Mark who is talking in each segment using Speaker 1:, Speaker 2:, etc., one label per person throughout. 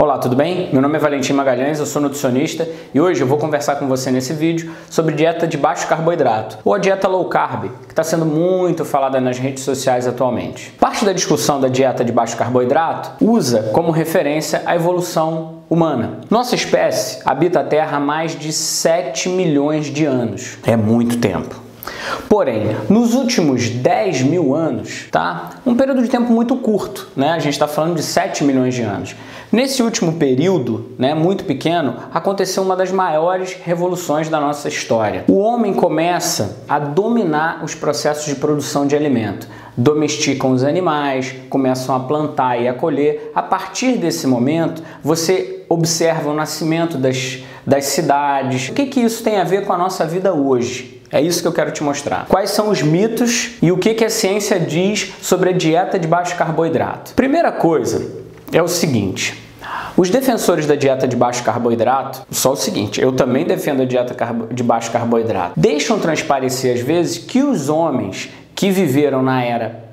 Speaker 1: Olá, tudo bem? Meu nome é Valentim Magalhães, eu sou nutricionista e hoje eu vou conversar com você nesse vídeo sobre dieta de baixo carboidrato ou a dieta low carb, que está sendo muito falada nas redes sociais atualmente. Parte da discussão da dieta de baixo carboidrato usa como referência a evolução humana. Nossa espécie habita a Terra há mais de 7 milhões de anos. É muito tempo. Porém, nos últimos 10 mil anos, um período de tempo muito curto, A gente está falando de 7 milhões de anos. Nesse último período, muito pequeno, aconteceu uma das maiores revoluções da nossa história. O homem começa a dominar os processos de produção de alimento. Domesticam os animais, começam a plantar e a colher. A partir desse momento, você observa o nascimento das cidades. O que isso tem a ver com a nossa vida hoje? É isso que eu quero te mostrar. Quais são os mitos e o que a ciência diz sobre a dieta de baixo carboidrato? Primeira coisa é o seguinte: os defensores da dieta de baixo carboidrato, só o seguinte, eu também defendo a dieta de baixo carboidrato, deixam transparecer às vezes que os homens que viveram na era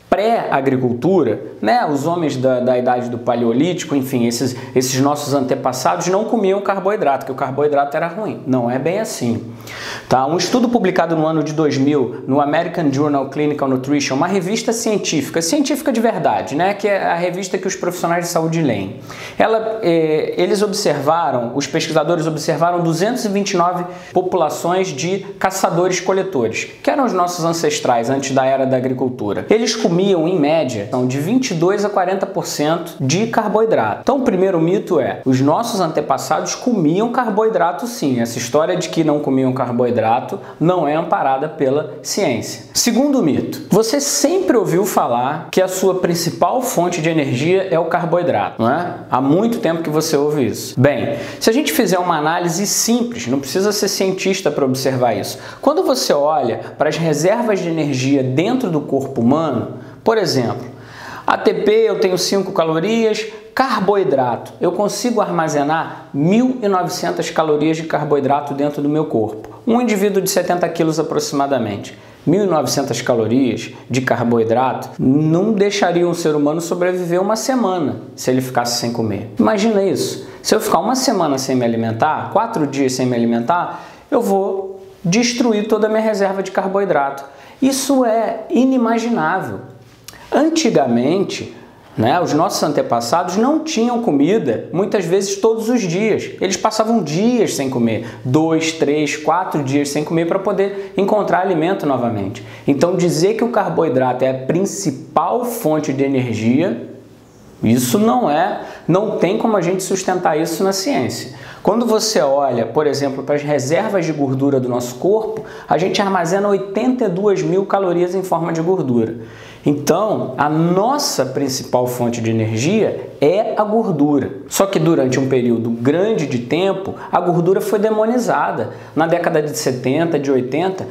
Speaker 1: pré-agricultura, os homens da idade do Paleolítico, enfim, esses nossos antepassados não comiam carboidrato, que o carboidrato era ruim. Não é bem assim. Um estudo publicado no ano de 2000 no American Journal Clinical Nutrition, uma revista científica de verdade, que é a revista que os profissionais de saúde leem. Os pesquisadores observaram 229 populações de caçadores-coletores, que eram os nossos ancestrais antes da era da agricultura. Eles comiam, em média, de 22% a 40% de carboidrato. Então, o primeiro mito é: os nossos antepassados comiam carboidrato sim. Essa história de que não comiam carboidrato não é amparada pela ciência. Segundo mito: você sempre ouviu falar que a sua principal fonte de energia é o carboidrato, não é? Há muito tempo que você ouve isso. Bem, se a gente fizer uma análise simples, não precisa ser cientista para observar isso. Quando você olha para as reservas de energia dentro do corpo humano, por exemplo, ATP eu tenho 5 calorias, carboidrato eu consigo armazenar 1.900 calorias de carboidrato dentro do meu corpo. Um indivíduo de 70 quilos aproximadamente. 1.900 calorias de carboidrato não deixaria um ser humano sobreviver uma semana se ele ficasse sem comer. Imagina isso. Se eu ficar uma semana sem me alimentar, 4 dias sem me alimentar, eu vou destruir toda a minha reserva de carboidrato. Isso é inimaginável. Antigamente, os nossos antepassados não tinham comida, muitas vezes todos os dias. Eles passavam dias sem comer, 2, 3, 4 dias sem comer para poder encontrar alimento novamente. Então, dizer que o carboidrato é a principal fonte de energia, isso não tem como a gente sustentar isso na ciência. Quando você olha, por exemplo, para as reservas de gordura do nosso corpo, a gente armazena 82 mil calorias em forma de gordura. Então, a nossa principal fonte de energia é a gordura. Só que durante um período grande de tempo, a gordura foi demonizada. Na década de 70, de 80,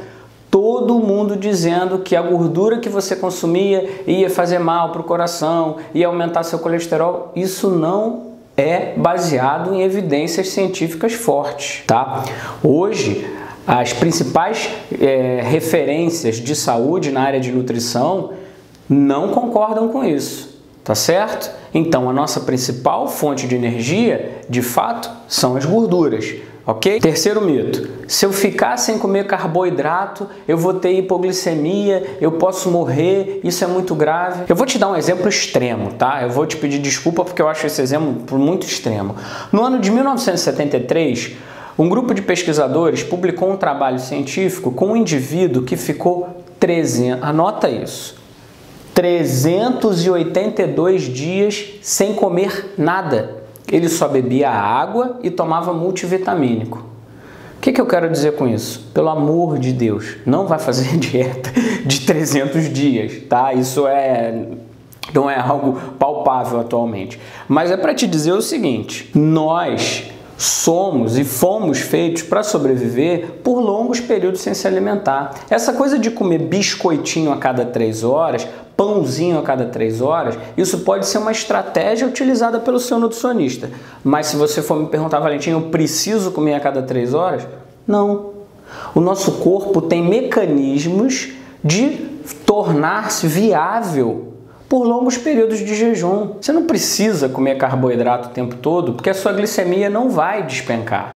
Speaker 1: todo mundo dizendo que a gordura que você consumia ia fazer mal para o coração, ia aumentar seu colesterol. Isso não é baseado em evidências científicas fortes, Hoje, as principais referências de saúde na área de nutrição não concordam com isso, certo? Então, a nossa principal fonte de energia, de fato, são as gorduras, ok? Terceiro mito: se eu ficar sem comer carboidrato, eu vou ter hipoglicemia, eu posso morrer, isso é muito grave. Eu vou te dar um exemplo extremo, Eu vou te pedir desculpa porque eu acho esse exemplo muito extremo. No ano de 1973, um grupo de pesquisadores publicou um trabalho científico com um indivíduo que ficou 382 dias sem comer nada. Ele só bebia água e tomava multivitamínico. O que eu quero dizer com isso? Pelo amor de Deus, não vai fazer dieta de 300 dias, Isso não é algo palpável atualmente. Mas é para te dizer o seguinte: nós somos e fomos feitos para sobreviver por longos períodos sem se alimentar. Essa coisa de comer biscoitinho a cada 3 horas, pãozinho a cada 3 horas, isso pode ser uma estratégia utilizada pelo seu nutricionista. Mas se você for me perguntar, Valentim, eu preciso comer a cada 3 horas? Não. O nosso corpo tem mecanismos de tornar-se viável por longos períodos de jejum. Você não precisa comer carboidrato o tempo todo, porque a sua glicemia não vai despencar.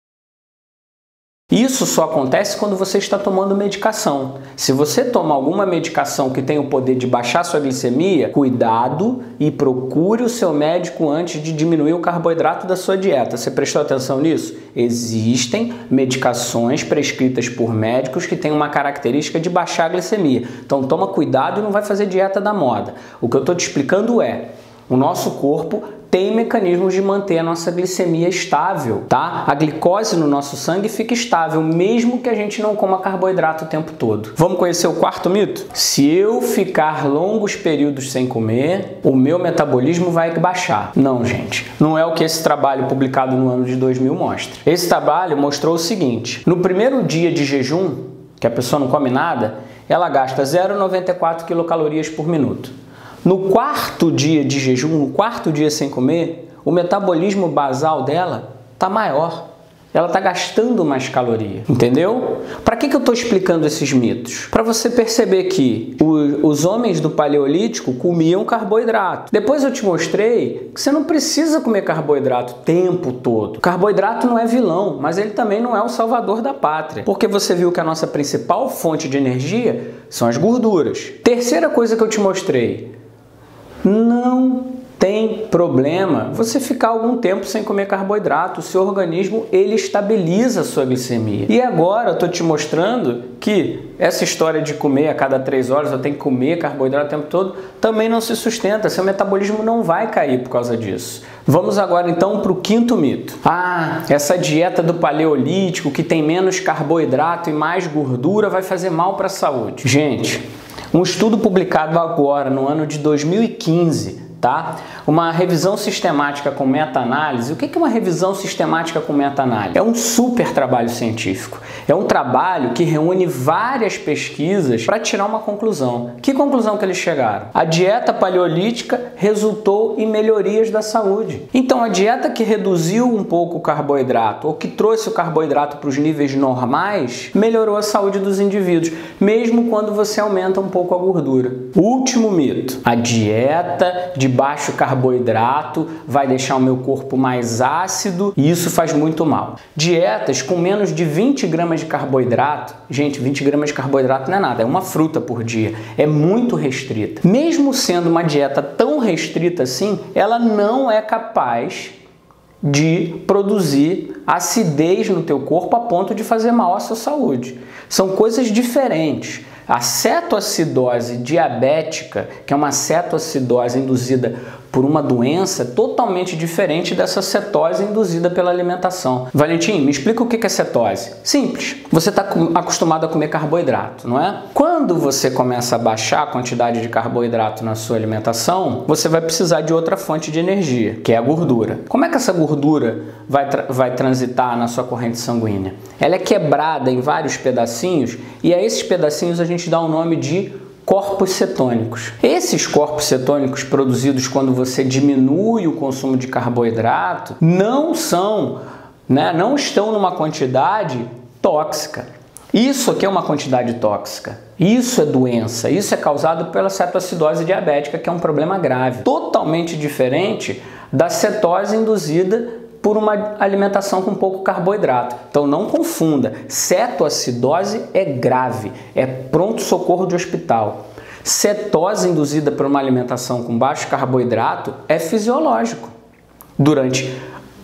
Speaker 1: Isso só acontece quando você está tomando medicação. Se você toma alguma medicação que tem o poder de baixar sua glicemia, cuidado e procure o seu médico antes de diminuir o carboidrato da sua dieta. Você prestou atenção nisso? Existem medicações prescritas por médicos que têm uma característica de baixar a glicemia. Então toma cuidado e não vai fazer dieta da moda. O que eu estou te explicando é, o nosso corpo tem mecanismos de manter a nossa glicemia estável, tá? A glicose no nosso sangue fica estável, mesmo que a gente não coma carboidrato o tempo todo. Vamos conhecer o quarto mito? Se eu ficar longos períodos sem comer, o meu metabolismo vai baixar. Não, gente. Não é o que esse trabalho publicado no ano de 2000 mostra. Esse trabalho mostrou o seguinte: no primeiro dia de jejum, que a pessoa não come nada, ela gasta 0,94 quilocalorias por minuto. No quarto dia de jejum, no quarto dia sem comer, o metabolismo basal dela está maior. Ela está gastando mais caloria, entendeu? Para que eu estou explicando esses mitos? Para você perceber que os homens do Paleolítico comiam carboidrato. Depois eu te mostrei que você não precisa comer carboidrato o tempo todo. Carboidrato não é vilão, mas ele também não é o salvador da pátria. Porque você viu que a nossa principal fonte de energia são as gorduras. Terceira coisa que eu te mostrei: não tem problema você ficar algum tempo sem comer carboidrato. O seu organismo, ele estabiliza a sua glicemia. E agora eu estou te mostrando que essa história de comer a cada 3 horas, eu tenho que comer carboidrato o tempo todo, também não se sustenta. Seu metabolismo não vai cair por causa disso. Vamos agora então para o quinto mito. Essa dieta do Paleolítico que tem menos carboidrato e mais gordura vai fazer mal para a saúde. Gente, um estudo publicado agora, no ano de 2015, tá? Uma revisão sistemática com meta-análise. O que é uma revisão sistemática com meta-análise? É um super trabalho científico. É um trabalho que reúne várias pesquisas para tirar uma conclusão. Que conclusão que eles chegaram? A dieta paleolítica resultou em melhorias da saúde. Então, a dieta que reduziu um pouco o carboidrato ou que trouxe o carboidrato para os níveis normais melhorou a saúde dos indivíduos, mesmo quando você aumenta um pouco a gordura. Último mito: a dieta de baixo carboidrato vai deixar o meu corpo mais ácido e isso faz muito mal. Dietas com menos de 20 gramas de carboidrato, gente, 20 gramas de carboidrato não é nada, é uma fruta por dia, é muito restrita. Mesmo sendo uma dieta tão restrita assim, ela não é capaz de produzir acidez no teu corpo a ponto de fazer mal à sua saúde. São coisas diferentes. A cetoacidose diabética, que é uma cetoacidose induzida por uma doença, totalmente diferente dessa cetose induzida pela alimentação. Valentim, me explica o que é cetose. Simples. Você está acostumado a comer carboidrato, não é? Quando você começa a baixar a quantidade de carboidrato na sua alimentação, você vai precisar de outra fonte de energia, que é a gordura. Como é que essa gordura vai transitar na sua corrente sanguínea? Ela é quebrada em vários pedacinhos e a esses pedacinhos a gente dá o nome de corpos cetônicos. Esses corpos cetônicos produzidos quando você diminui o consumo de carboidrato não estão numa quantidade tóxica. Isso aqui é uma quantidade tóxica. Isso é doença. Isso é causado pela cetoacidose diabética, que é um problema grave. Totalmente diferente da cetose induzida por uma alimentação com pouco carboidrato. Então não confunda, cetoacidose é grave, é pronto-socorro de hospital. Cetose induzida por uma alimentação com baixo carboidrato é fisiológico. Durante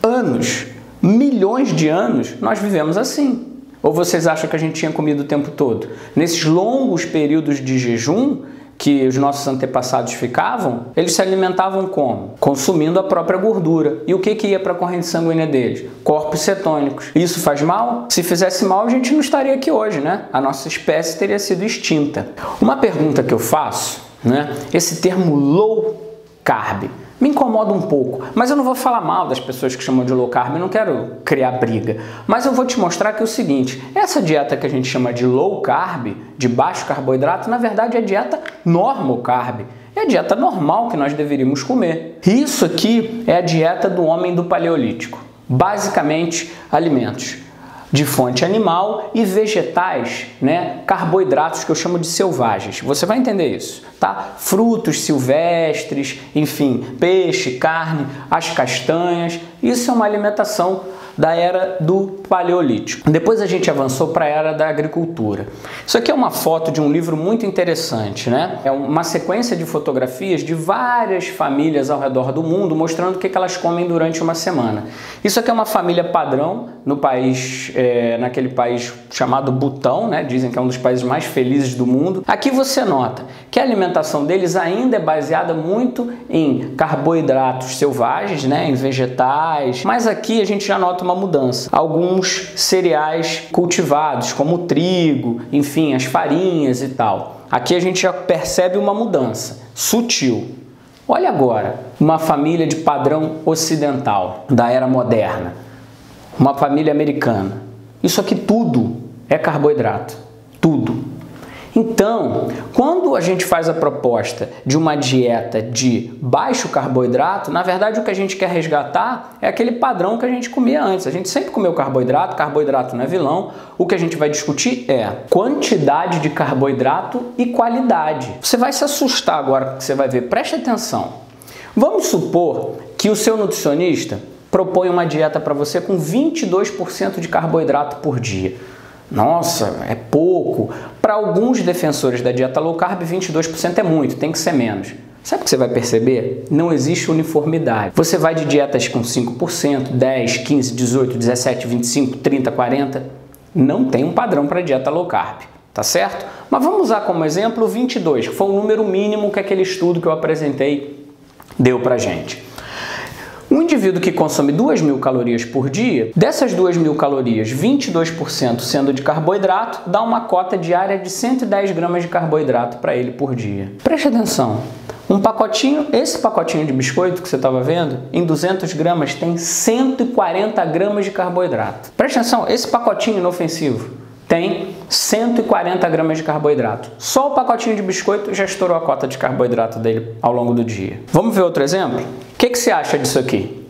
Speaker 1: anos, milhões de anos, nós vivemos assim. Ou vocês acham que a gente tinha comido o tempo todo? Nesses longos períodos de jejum que os nossos antepassados ficavam, eles se alimentavam como? Consumindo a própria gordura. E o que ia para a corrente sanguínea deles? Corpos cetônicos. Isso faz mal? Se fizesse mal, a gente não estaria aqui hoje, né? A nossa espécie teria sido extinta. Uma pergunta que eu faço, né? Esse termo low carb me incomoda um pouco, mas eu não vou falar mal das pessoas que chamam de low carb, eu não quero criar briga, mas eu vou te mostrar que é o seguinte: essa dieta que a gente chama de low carb, de baixo carboidrato, na verdade é dieta normal carb, é a dieta normal que nós deveríamos comer. Isso aqui é a dieta do homem do Paleolítico, basicamente alimentos de fonte animal e vegetais, né? Carboidratos que eu chamo de selvagens. Você vai entender isso, tá? Frutos silvestres, enfim, peixe, carne, as castanhas. Isso é uma alimentação da era do Paleolítico. Depois a gente avançou para a era da agricultura. Isso aqui é uma foto de um livro muito interessante, né? É uma sequência de fotografias de várias famílias ao redor do mundo, mostrando o que elas comem durante uma semana. Isso aqui é uma família padrão no país, naquele país chamado Butão, né? Dizem que é um dos países mais felizes do mundo. Aqui você nota que a alimentação deles ainda é baseada muito em carboidratos selvagens, né? Em vegetais, mas aqui a gente já nota uma mudança. Alguns cereais cultivados, como o trigo, enfim, as farinhas e tal. Aqui a gente já percebe uma mudança sutil. Olha agora, uma família de padrão ocidental, da era moderna, uma família americana. Isso aqui tudo é carboidrato, tudo. Então, quando a gente faz a proposta de uma dieta de baixo carboidrato, na verdade o que a gente quer resgatar é aquele padrão que a gente comia antes. A gente sempre comeu carboidrato, carboidrato não é vilão. O que a gente vai discutir é quantidade de carboidrato e qualidade. Você vai se assustar agora que você vai ver, preste atenção. Vamos supor que o seu nutricionista propõe uma dieta para você com 22% de carboidrato por dia. Nossa, é pouco. Para alguns defensores da dieta low carb, 22% é muito, tem que ser menos. Sabe o que você vai perceber? Não existe uniformidade. Você vai de dietas com 5%, 10, 15, 18, 17, 25, 30, 40. Não tem um padrão para dieta low carb, tá certo? Mas vamos usar como exemplo o 22, que foi o número mínimo que aquele estudo que eu apresentei deu pra gente. Um indivíduo que consome 2.000 calorias por dia, dessas 2.000 calorias, 22% sendo de carboidrato, dá uma cota diária de 110 gramas de carboidrato para ele por dia. Preste atenção, um pacotinho, esse pacotinho de biscoito que você estava vendo, em 200 gramas tem 140 gramas de carboidrato. Preste atenção, esse pacotinho inofensivo tem 140 gramas de carboidrato. Só o pacotinho de biscoito já estourou a cota de carboidrato dele ao longo do dia. Vamos ver outro exemplo? O que você acha disso aqui?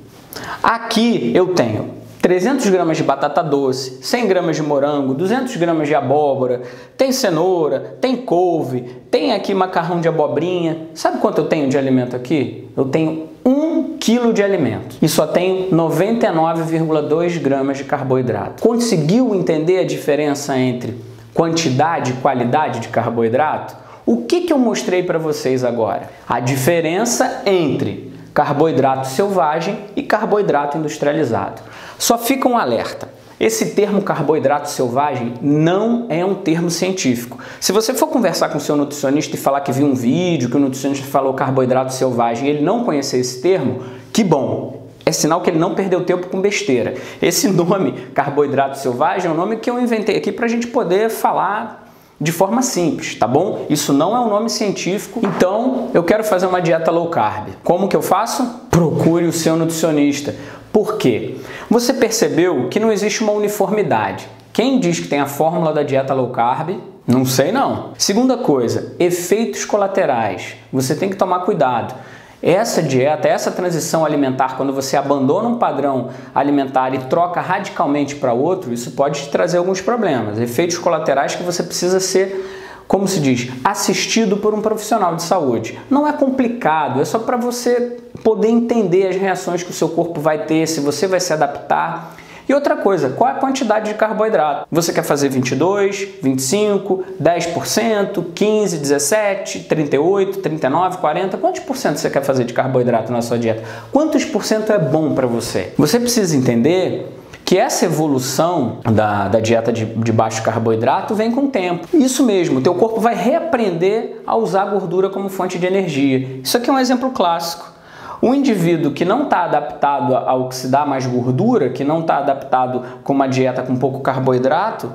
Speaker 1: Aqui eu tenho 300 gramas de batata doce, 100 gramas de morango, 200 gramas de abóbora, tem cenoura, tem couve, tem aqui macarrão de abobrinha. Sabe quanto eu tenho de alimento aqui? Eu tenho 1 quilo de alimento e só tenho 99,2 gramas de carboidrato. Conseguiu entender a diferença entre quantidade e qualidade de carboidrato? O que eu mostrei para vocês agora? A diferença entre carboidrato selvagem e carboidrato industrializado. Só fica um alerta. Esse termo carboidrato selvagem não é um termo científico. Se você for conversar com o seu nutricionista e falar que viu um vídeo, que o nutricionista falou carboidrato selvagem e ele não conhecer esse termo, que bom! É sinal que ele não perdeu tempo com besteira. Esse nome, carboidrato selvagem, é um nome que eu inventei aqui para a gente poder falar de forma simples, tá bom? Isso não é um nome científico. Então, eu quero fazer uma dieta low carb. Como que eu faço? Procure o seu nutricionista. Por quê? Você percebeu que não existe uma uniformidade. Quem diz que tem a fórmula da dieta low carb, não sei não. Segunda coisa, efeitos colaterais. Você tem que tomar cuidado. Essa dieta, essa transição alimentar, quando você abandona um padrão alimentar e troca radicalmente para outro, isso pode te trazer alguns problemas, efeitos colaterais que você precisa ser, como se diz, assistido por um profissional de saúde. Não é complicado, é só para você poder entender as reações que o seu corpo vai ter, se você vai se adaptar. E outra coisa, qual é a quantidade de carboidrato? Você quer fazer 22, 25, 10%, 15, 17, 38, 39, 40? Quantos por cento você quer fazer de carboidrato na sua dieta? Quantos por cento é bom para você? Você precisa entender que essa evolução da dieta de baixo carboidrato vem com o tempo. Isso mesmo, o teu corpo vai reaprender a usar a gordura como fonte de energia. Isso aqui é um exemplo clássico. O indivíduo que não está adaptado a oxidar mais gordura, que não está adaptado com uma dieta com pouco carboidrato,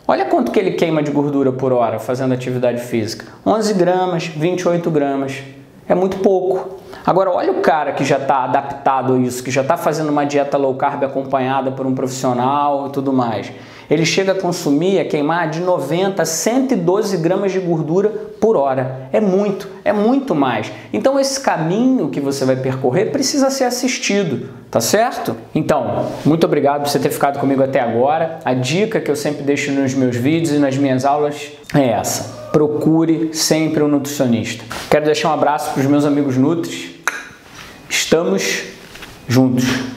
Speaker 1: olha quanto que ele queima de gordura por hora fazendo atividade física. 11 gramas, 28 gramas. É muito pouco. Agora, olha o cara que já está adaptado a isso, que já está fazendo uma dieta low carb acompanhada por um profissional e tudo mais. Ele chega a consumir, a queimar de 90 a 112 gramas de gordura por hora. É muito mais. Então esse caminho que você vai percorrer precisa ser assistido, tá certo? Então, muito obrigado por você ter ficado comigo até agora. A dica que eu sempre deixo nos meus vídeos e nas minhas aulas é essa: procure sempre um nutricionista. Quero deixar um abraço para os meus amigos nutris. Estamos juntos.